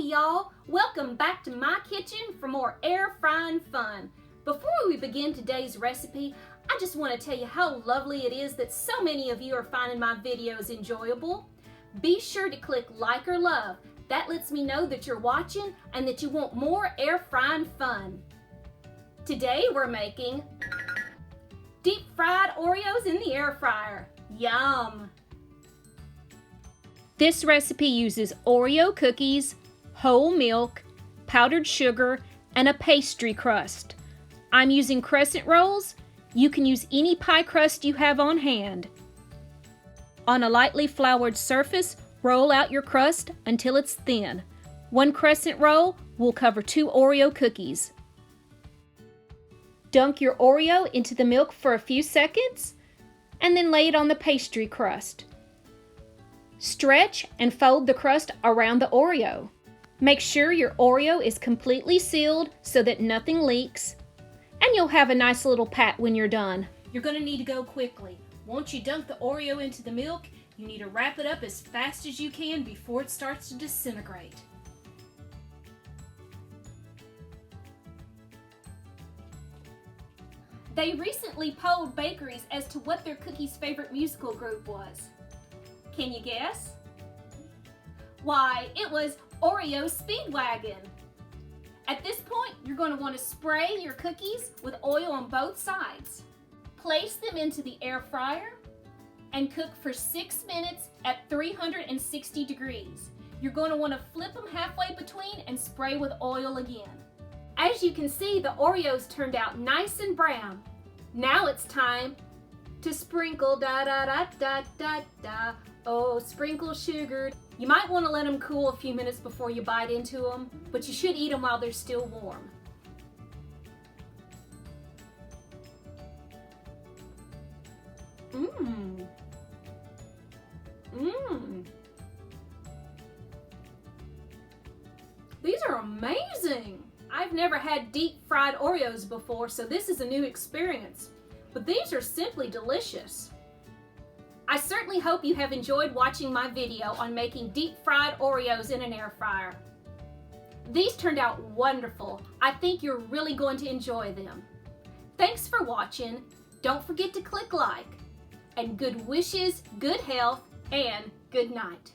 Howdy y'all, welcome back to my kitchen for more air frying fun. Before we begin today's recipe, I just want to tell you how lovely it is that so many of you are finding my videos enjoyable. Be sure to click like or love. That lets me know that you're watching and that you want more air frying fun. Today we're making deep fried Oreos in the air fryer. Yum! This recipe uses Oreo cookies, whole milk, powdered sugar, and a pastry crust. I'm using crescent rolls. You can use any pie crust you have on hand. On a lightly floured surface, roll out your crust until it's thin. One crescent roll will cover 2 Oreo cookies. Dunk your Oreo into the milk for a few seconds, and then lay it on the pastry crust. Stretch and fold the crust around the Oreo. Make sure your Oreo is completely sealed so that nothing leaks, and you'll have a nice little pat when you're done. You're going to need to go quickly. Once you dunk the Oreo into the milk, you need to wrap it up as fast as you can before it starts to disintegrate. They recently polled bakeries as to what their cookie's favorite musical group was. Can you guess? Why, it was Oreo Speedwagon. At this point, you're going to want to spray your cookies with oil on both sides. Place them into the air fryer and cook for 6 minutes at 360 degrees. You're going to want to flip them halfway between and spray with oil again. As you can see, the Oreos turned out nice and brown. Now it's time to sprinkle oh, sprinkle sugar. You might want to let them cool a few minutes before you bite into them, but you should eat them while they're still warm. Mmm. Mmm. These are amazing. I've never had deep fried Oreos before, so this is a new experience. But these are simply delicious. I certainly hope you have enjoyed watching my video on making deep fried Oreos in an air fryer. These turned out wonderful. I think you're really going to enjoy them. Thanks for watching. Don't forget to click like. And good wishes, good health, and good night.